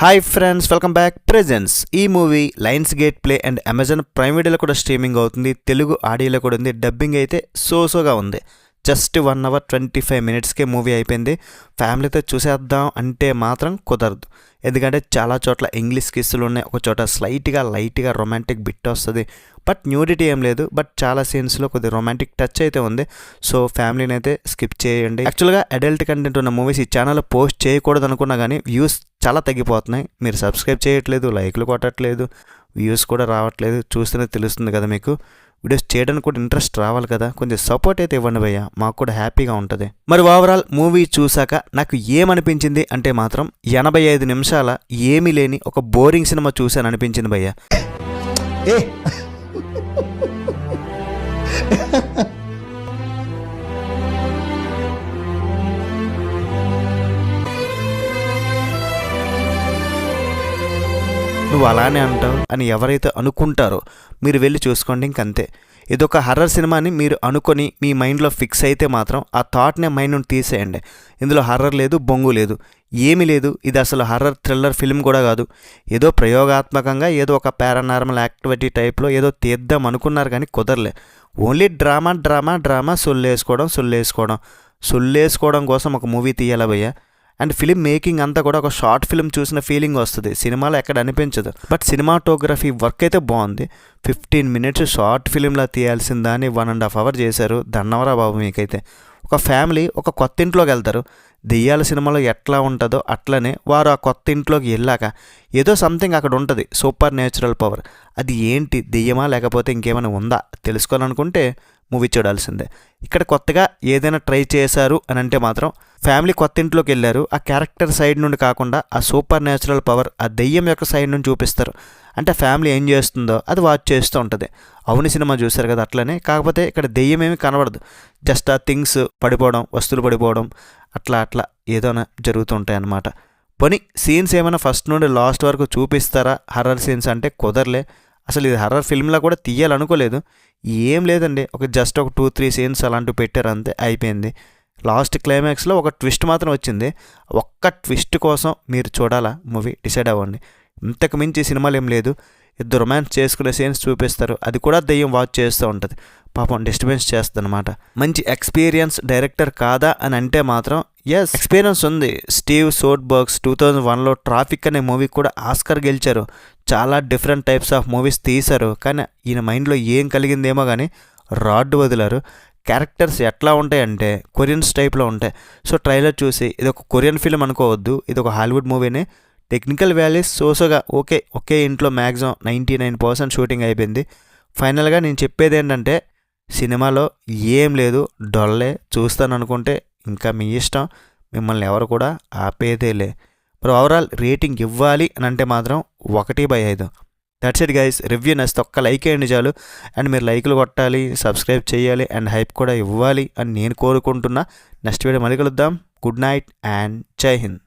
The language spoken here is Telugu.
Hi friends, welcome back. Presence ఈ movie Lionsgate Play and Amazon Prime వీడియోలో కూడా స్ట్రీమింగ్ అవుతుంది. తెలుగు ఆడియోలో కూడా ఉంది. డబ్బింగ్ అయితే సోగా ఉంది. జస్ట్ 1 hour 25 minutesకే మూవీ అయిపోయింది. ఫ్యామిలీతో చూసేద్దాం అంటే మాత్రం కుదరదు. ఎందుకంటే చాలా చోట్ల ఇంగ్లీష్ కిస్సులు ఉన్నాయి, ఒక చోట లైట్గా రొమాంటిక్ బిట్ వస్తుంది. బట్ న్యూడిటీ ఏం లేదు, బట్ చాలా సీన్స్లో కొద్దిగా రొమాంటిక్ టచ్ అయితే ఉంది. సో ఫ్యామిలీని అయితే స్కిప్ చేయండి. యాక్చువల్గా అడల్ట్ కంటెంట్ ఉన్న మూవీస్ ఈ ఛానల్లో పోస్ట్ చేయకూడదు అనుకున్నా కానీ వ్యూస్ చాలా తగ్గిపోతున్నాయి. మీరు సబ్స్క్రైబ్ చేయట్లేదు, లైక్లు కొట్టట్లేదు, వ్యూస్ కూడా రావట్లేదు. చూస్తేనే తెలుస్తుంది కదా మీకు. వీడియోస్ చేయడానికి కూడా ఇంట్రెస్ట్ రావాలి కదా, కొంచెం సపోర్ట్ అయితే ఇవ్వండి భయ్య, మాకు కూడా హ్యాపీగా ఉంటుంది. మరి ఓవరాల్ మూవీ చూసాక నాకు ఏమనిపించింది అంటే మాత్రం 85 నిమిషాల ఏమీ లేని ఒక బోరింగ్ సినిమా చూసాను అనిపించింది భయ్య. నువ్వు అలానే అంటావు అని ఎవరైతే అనుకుంటారో మీరు వెళ్ళి చూసుకోండి. ఇంకంతే. ఇదొక హర్రర్ సినిమాని మీరు అనుకొని మీ మైండ్లో ఫిక్స్ అయితే మాత్రం ఆ థాట్నే మైండ్ నుండి తీసేయండి. ఇందులో హర్రర్ లేదు, బొంగు లేదు, ఏమీ లేదు. ఇది అసలు హర్రర్ థ్రిల్లర్ ఫిల్మ్ కూడా కాదు. ఏదో ప్రయోగాత్మకంగా ఏదో ఒక పారానార్మల్ యాక్టివిటీ టైప్లో ఏదో తీద్దాం అనుకున్నారు కానీ కుదరలే. ఓన్లీ డ్రామా సొల్లేసుకోవడం కోసం ఒక మూవీ తీయాలా భయ్య. అండ్ ఫిలిం మేకింగ్ అంతా కూడా ఒక షార్ట్ ఫిల్మ్ చూసిన ఫీలింగ్ వస్తుంది, సినిమాలో ఎక్కడ అనిపించదు. బట్ సినిమాటోగ్రఫీ వర్క్ అయితే బాగుంది. 15 minutes షార్ట్ ఫిలింలా తీయాల్సిన దాన్ని 1.5 hours చేశారు. దన్నవరా బాబు మీకైతే. ఒక ఫ్యామిలీ ఒక కొత్త ఇంట్లోకి వెళ్తారు. దెయ్యాల సినిమాలో ఎట్లా ఉంటుందో అట్లనే వారు ఆ కొత్త ఇంట్లోకి వెళ్ళాక ఏదో సంథింగ్ అక్కడ ఉంటుంది, సూపర్ న్యాచురల్ పవర్. అది ఏంటి, దెయ్యమా లేకపోతే ఇంకేమైనా ఉందా తెలుసుకోవాలనుకుంటే మూవీ చూడాల్సిందే. ఇక్కడ కొత్తగా ఏదైనా ట్రై చేశారు అని అంటే మాత్రం ఫ్యామిలీ కొత్త ఇంట్లోకి వెళ్ళారు, ఆ క్యారెక్టర్ సైడ్ నుండి కాకుండా ఆ సూపర్ న్యాచురల్ పవర్ ఆ దెయ్యం యొక్క సైడ్ నుండి చూపిస్తారు. అంటే ఫ్యామిలీ ఏం చేస్తుందో అది వాచ్ చేస్తూ ఉంటుంది. అవుని సినిమా చూశారు కదా, అట్లనే. కాకపోతే ఇక్కడ దెయ్యం ఏమీ కనబడదు, జస్ట్ ఆ థింగ్స్ పడిపోవడం, వస్తువులు పడిపోవడం, అట్లా ఏదోనా జరుగుతూ ఉంటాయి అన్నమాట. పోనీ సీన్స్ ఏమైనా ఫస్ట్ నుండి లాస్ట్ వరకు చూపిస్తారా హర్రర్ సీన్స్ అంటే కుదరలే. అసలు ఇది హర్రర్ ఫిల్మ్లా కూడా తీయాలనుకోలేదు. ఏం లేదండి, జస్ట్ ఒక 2-3 సీన్స్ అలాంటివి పెట్టారు, అంతే, అయిపోయింది. లాస్ట్ క్లైమాక్స్లో ఒక ట్విస్ట్ మాత్రం వచ్చింది. ఒక్క ట్విస్ట్ కోసం మీరు చూడాలా మూవీ, డిసైడ్ అవ్వండి. ఇంతకు మించి సినిమాలు ఏం లేదు. ఇద్దరు రొమాన్స్ చేసుకునే సీన్స్ చూపిస్తారు, అది కూడా దెయ్యం వాచ్ చేస్తూ ఉంటుంది. పాపం డిస్టర్బెన్స్ చేస్తుంది అనమాట. మంచి ఎక్స్పీరియన్స్ డైరెక్టర్ కాదా అని అంటే మాత్రం ఎస్, ఎక్స్పీరియన్స్ ఉంది. స్టీవ్ సోడర్బర్గ్ 2001లో ట్రాఫిక్ అనే మూవీ కూడా ఆస్కర్ గెలిచారు. చాలా డిఫరెంట్ టైప్స్ ఆఫ్ మూవీస్ తీశారు. కానీ ఈయన మైండ్లో ఏం కలిగిందేమో కానీ రాడ్ వదిలారు. క్యారెక్టర్స్ ఎట్లా ఉంటాయంటే కొరియన్స్ టైప్లో ఉంటాయి. సో ట్రైలర్ చూసి ఇది ఒక కొరియన్ ఫిల్మ్ అనుకోవద్దు, ఇది ఒక హాలీవుడ్ మూవీనే. టెక్నికల్ వాల్యూస్ సోసోగా ఒకే ఇంట్లో మ్యాక్సిమం 99% షూటింగ్ అయిపోయింది. ఫైనల్గా నేను చెప్పేది ఏంటంటే సినిమాలో ఏం లేదు, డొల్లే. చూస్తాను అనుకుంటే ఇంకా మీ ఇష్టం, మిమ్మల్ని ఎవరు కూడా ఆపేదేలే. మరి ఓవరాల్ రేటింగ్ ఇవ్వాలి అని అంటే మాత్రం 1/5. That's it guys. రివ్యూ నచ్చితే ఒక్క లైక్ వేయండి చాలు. అండ్ మీరు లైక్లు కొట్టాలి, సబ్స్క్రైబ్ చేయాలి, అండ్ హైప్ కూడా ఇవ్వాలి అని నేను కోరుకుంటున్నా. నెక్స్ట్ వీడియో మళ్ళీ కలుద్దాం. గుడ్ నైట్ అండ్ జై హింద్.